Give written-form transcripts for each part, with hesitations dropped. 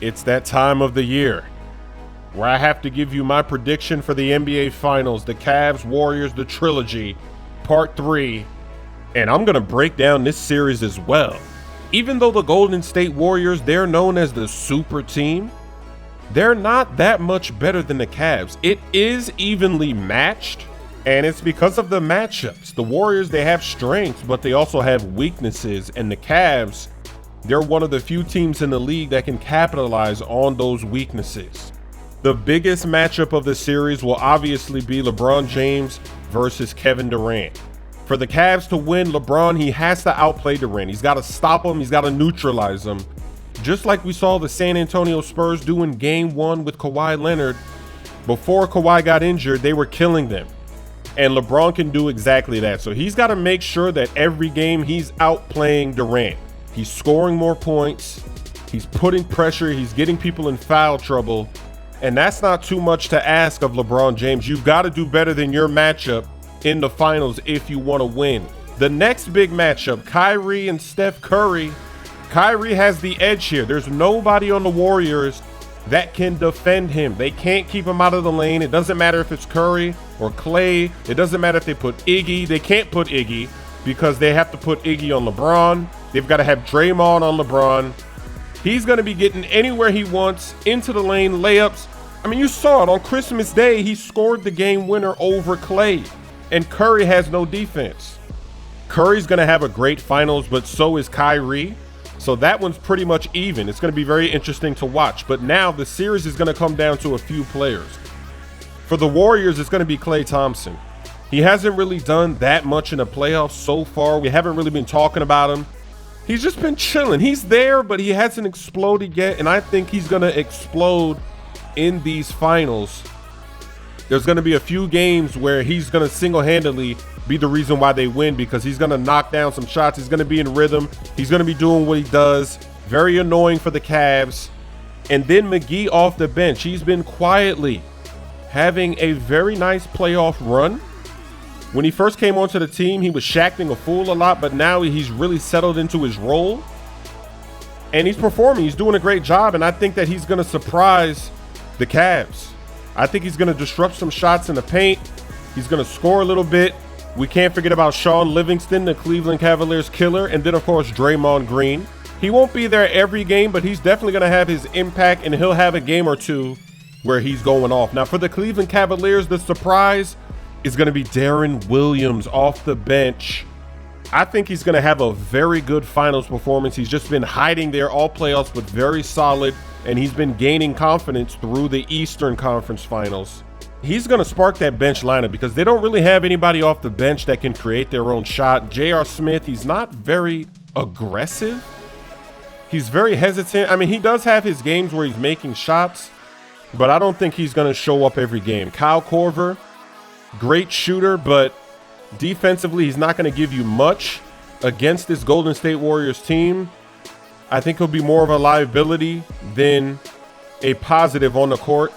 It's that time of the year where I have to give you my prediction for the NBA Finals, the Cavs Warriors, the trilogy, part 3. And I'm going to break down this series as well. Even though the Golden State Warriors, they're known as the super team, they're not that much better than the Cavs. It is evenly matched, and it's because of the matchups. The Warriors, they have strengths, but they also have weaknesses. And the Cavs, they're one of the few teams in the league that can capitalize on those weaknesses. The biggest matchup of the series will obviously be LeBron James versus Kevin Durant. For the Cavs to win, LeBron, he has to outplay Durant. He's got to stop him. He's got to neutralize him. Just like we saw the San Antonio Spurs do in Game 1 with Kawhi Leonard. Before Kawhi got injured, they were killing them. And LeBron can do exactly that. So he's got to make sure that every game he's outplaying Durant. He's scoring more points. He's putting pressure. He's getting people in foul trouble. And that's not too much to ask of LeBron James. You've got to do better than your matchup in the finals if you want to win. The next big matchup, Kyrie and Steph Curry. Kyrie has the edge here. There's nobody on the Warriors that can defend him. They can't keep him out of the lane. It doesn't matter if it's Curry or Klay. It doesn't matter if they put Iggy. They can't put Iggy because they have to put Iggy on LeBron. They've got to have Draymond on LeBron. He's going to be getting anywhere he wants, into the lane, layups. I mean, you saw it on Christmas Day. He scored the game winner over Klay. And Curry has no defense. Curry's going to have a great finals, but so is Kyrie. So that one's pretty much even. It's going to be very interesting to watch. But now the series is going to come down to a few players. For the Warriors, it's going to be Klay Thompson. He hasn't really done that much in the playoffs so far. We haven't really been talking about him. He's just been chilling. He's there, but he hasn't exploded yet. And I think he's going to explode in these finals. There's going to be a few games where he's going to single-handedly be the reason why they win, because he's going to knock down some shots. He's going to be in rhythm. He's going to be doing what he does. Very annoying for the Cavs. And then McGee off the bench. He's been quietly having a very nice playoff run. When he first came onto the team, he was shacking a fool a lot, but now he's really settled into his role. And he's performing. He's doing a great job, and I think that he's going to surprise the Cavs. I think he's going to disrupt some shots in the paint. He's going to score a little bit. We can't forget about Sean Livingston, the Cleveland Cavaliers killer, and then, of course, Draymond Green. He won't be there every game, but he's definitely going to have his impact, and he'll have a game or two where he's going off. Now, for the Cleveland Cavaliers, the surprise is going to be Darren Williams off the bench. I think he's going to have a very good finals performance. He's just been hiding there all playoffs, but very solid, and he's been gaining confidence through the Eastern Conference Finals. He's going to spark that bench lineup because they don't really have anybody off the bench that can create their own shot. J.R. Smith, he's not very aggressive. He's very hesitant. I mean, he does have his games where he's making shots, but I don't think he's going to show up every game. Kyle Korver, great shooter, but defensively, he's not going to give you much against this Golden State Warriors team. I think he'll be more of a liability than a positive on the court.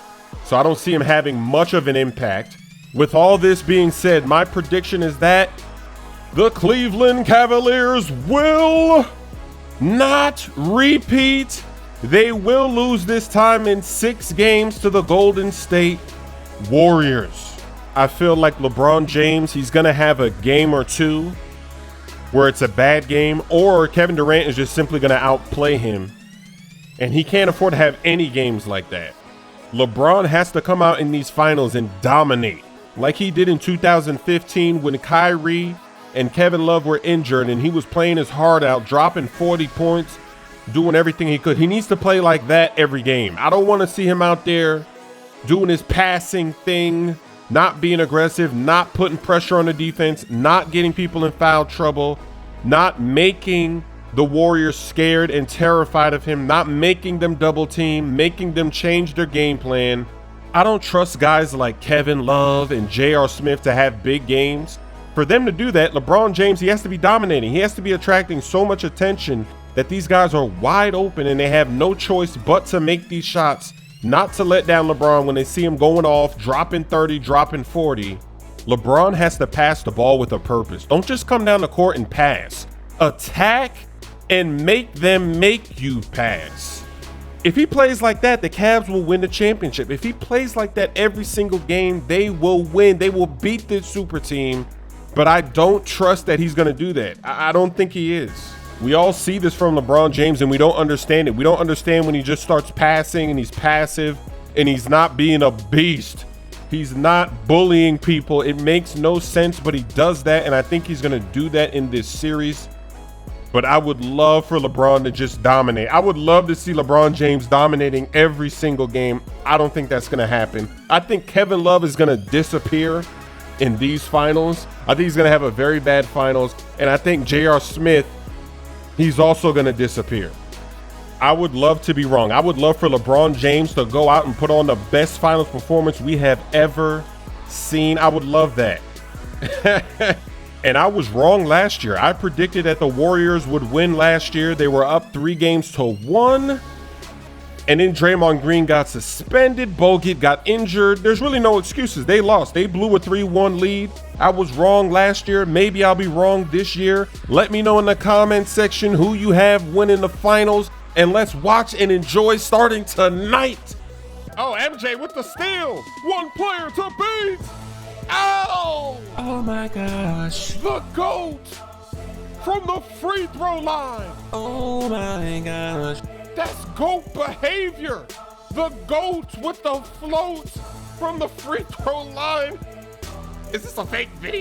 So I don't see him having much of an impact. With all this being said, my prediction is that the Cleveland Cavaliers will not repeat. They will lose this time in 6 games to the Golden State Warriors. I feel like LeBron James, he's going to have a game or two where it's a bad game, or Kevin Durant is just simply going to outplay him. And he can't afford to have any games like that. LeBron has to come out in these finals and dominate like he did in 2015 when Kyrie and Kevin Love were injured and he was playing his heart out, dropping 40 points, doing everything he could. He needs to play like that every game. I don't want to see him out there doing his passing thing, not being aggressive, not putting pressure on the defense, not getting people in foul trouble, not making the Warriors scared and terrified of him, not making them double team, making them change their game plan. I don't trust guys like Kevin Love and J.R. Smith to have big games. For them to do that, LeBron James, he has to be dominating. He has to be attracting so much attention that these guys are wide open and they have no choice but to make these shots, not to let down LeBron when they see him going off, dropping 30, dropping 40. LeBron has to pass the ball with a purpose. Don't just come down the court and pass. Attack and make them make you pass. If he plays like that, the Cavs will win the championship. If he plays like that every single game, they will win. They will beat this super team. But I don't trust that he's going to do that. I don't think he is. We all see this from LeBron James, and we don't understand it. We don't understand when he just starts passing and he's passive and he's not being a beast. He's not bullying people. It makes no sense, but he does that, and I think he's going to do that in this series. But I would love for LeBron to just dominate. I would love to see LeBron James dominating every single game. I don't think that's going to happen. I think Kevin Love is going to disappear in these finals. I think he's going to have a very bad finals. And I think J.R. Smith, he's also going to disappear. I would love to be wrong. I would love for LeBron James to go out and put on the best finals performance we have ever seen. I would love that. And I was wrong last year. I predicted that the Warriors would win last year. They were up 3-1. And then Draymond Green got suspended. Bogut got injured. There's really no excuses. They lost. They blew a 3-1 lead. I was wrong last year. Maybe I'll be wrong this year. Let me know in the comment section who you have winning the finals. And let's watch and enjoy starting tonight. Oh, MJ with the steal. One player to beat. Oh! Oh my gosh. The GOAT from the free throw line. Oh my gosh. That's GOAT behavior. The GOAT with the float from the free throw line. Is this a fake video?